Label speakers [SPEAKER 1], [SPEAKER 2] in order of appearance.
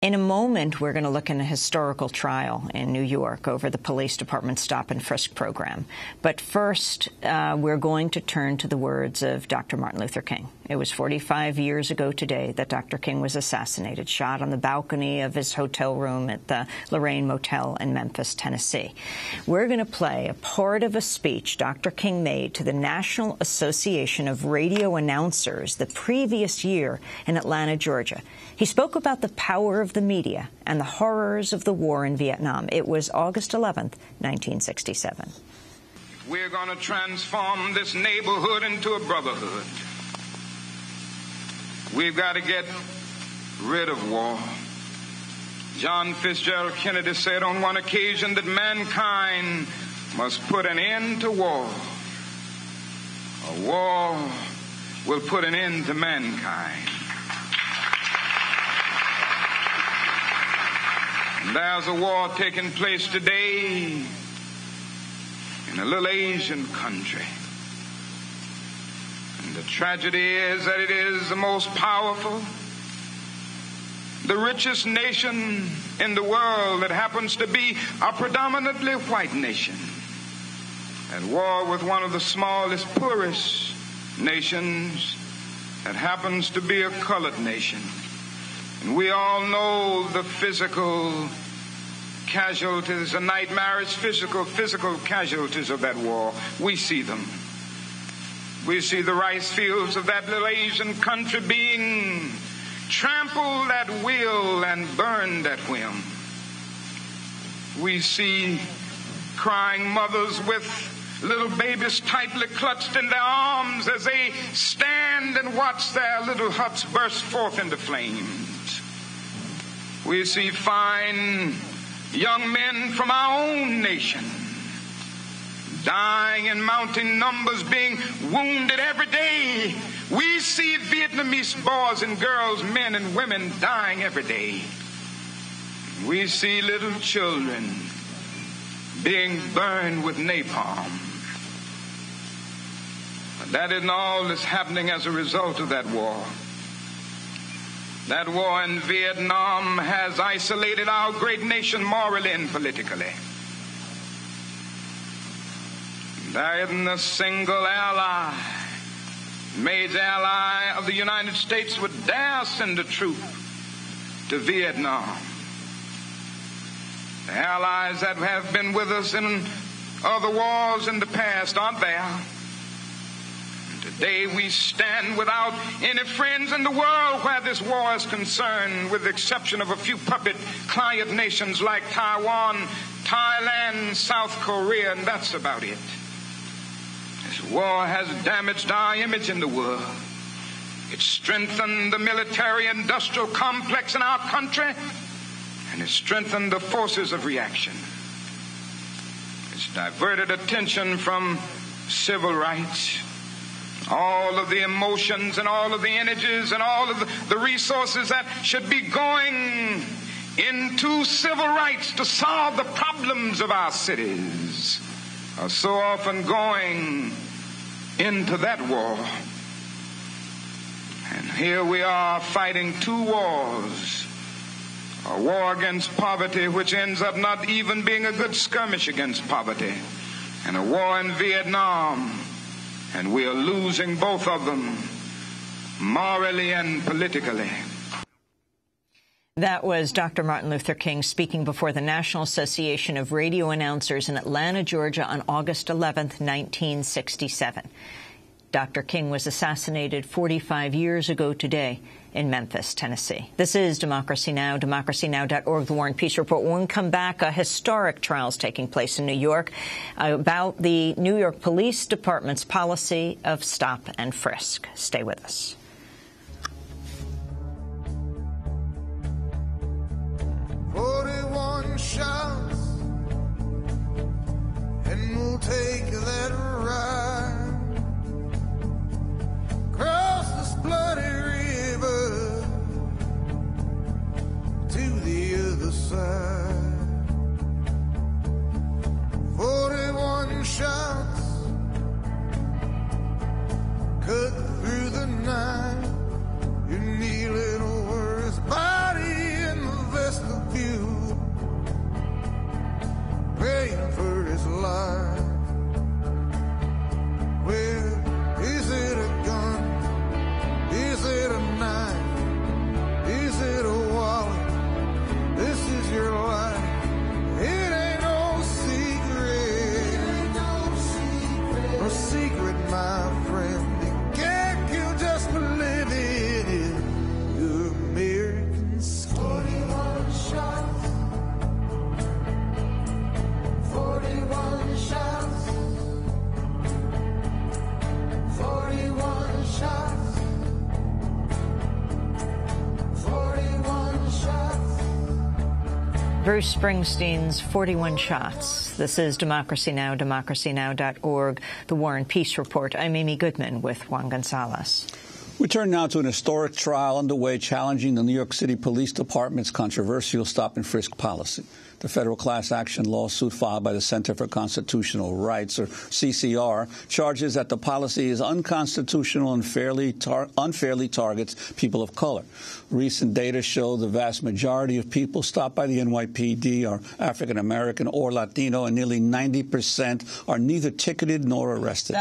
[SPEAKER 1] In a moment, we're going to look at a historical trial in New York over the police department's stop and frisk program. But first, we're going to turn to the words of Dr. Martin Luther King. It was 45 years ago today that Dr. King was assassinated, shot on the balcony of his hotel room at the Lorraine Motel in Memphis, Tennessee. We're going to play a part of a speech Dr. King made to the National Association of Radio Announcers the previous year in Atlanta, Georgia. He spoke about the power of the media and the horrors of the war in Vietnam. It was August 11th, 1967.
[SPEAKER 2] We're going to transform this neighborhood into a brotherhood. We've got to get rid of war. John Fitzgerald Kennedy said on one occasion that mankind must put an end to war. A war will put an end to mankind. And there's a war taking place today in a little Asian country. And the tragedy is that it is the most powerful, the richest nation in the world that happens to be a predominantly white nation, at war with one of the smallest, poorest nations that happens to be a colored nation. And we all know the physical casualties, the nightmarish physical casualties of that war. We see them. We see the rice fields of that little Asian country being trampled at will and burned at whim. We see crying mothers with little babies tightly clutched in their arms as they stand and watch their little huts burst forth into flames. We see fine young men from our own nation dying in mounting numbers, being wounded every day. We see Vietnamese boys and girls, men and women dying every day. We see little children being burned with napalm. But that isn't all that's happening as a result of that war. That war in Vietnam has isolated our great nation morally and politically. There isn't a single ally, major ally of the United States would dare send a troop to Vietnam. The allies that have been with us in other wars in the past aren't there. Today we stand without any friends in the world where this war is concerned, with the exception of a few puppet client nations like Taiwan, Thailand, South Korea, and that's about it. This war has damaged our image in the world. It's strengthened the military-industrial complex in our country, and it's strengthened the forces of reaction. It's diverted attention from civil rights. All of the emotions and all of the energies and all of the resources that should be going into civil rights to solve the problems of our cities are so often going into that war. And here we are fighting two wars. A war against poverty, which ends up not even being a good skirmish against poverty, and a war in Vietnam. And we are losing both of them, morally and politically.
[SPEAKER 1] That was Dr. Martin Luther King speaking before the National Association of Radio Announcers in Atlanta, Georgia on August 11th, 1967. Dr. King was assassinated 45 years ago today in Memphis, Tennessee. This is Democracy Now!, democracynow.org, The War and Peace Report. When we come back, a historic trial is taking place in New York about the New York Police Department's policy of stop and frisk. Stay with us.
[SPEAKER 3] Shots, and we'll take that ride across this bloody river to the other side. 41 shots cut through the night. You're kneeling over his body in the life. Well, is it a gun? Is it a knife? Is it a wallet? This is your life. It ain't no secret. No secret, my friend. You can't kill just for living. You're American skin. 41 shots. 41 shots. 41 shots. 41 shots.
[SPEAKER 1] Bruce Springsteen's 41 Shots. This is Democracy Now!, democracynow.org, The War and Peace Report. I'm Amy Goodman with Juan Gonzalez.
[SPEAKER 4] We turn now to an historic trial underway challenging the New York City Police Department's controversial stop-and-frisk policy. The federal class action lawsuit filed by the Center for Constitutional Rights, or CCR, charges that the policy is unconstitutional and unfairly targets people of color. Recent data show the vast majority of people stopped by the NYPD are African American or Latino, and nearly 90% are neither ticketed nor arrested.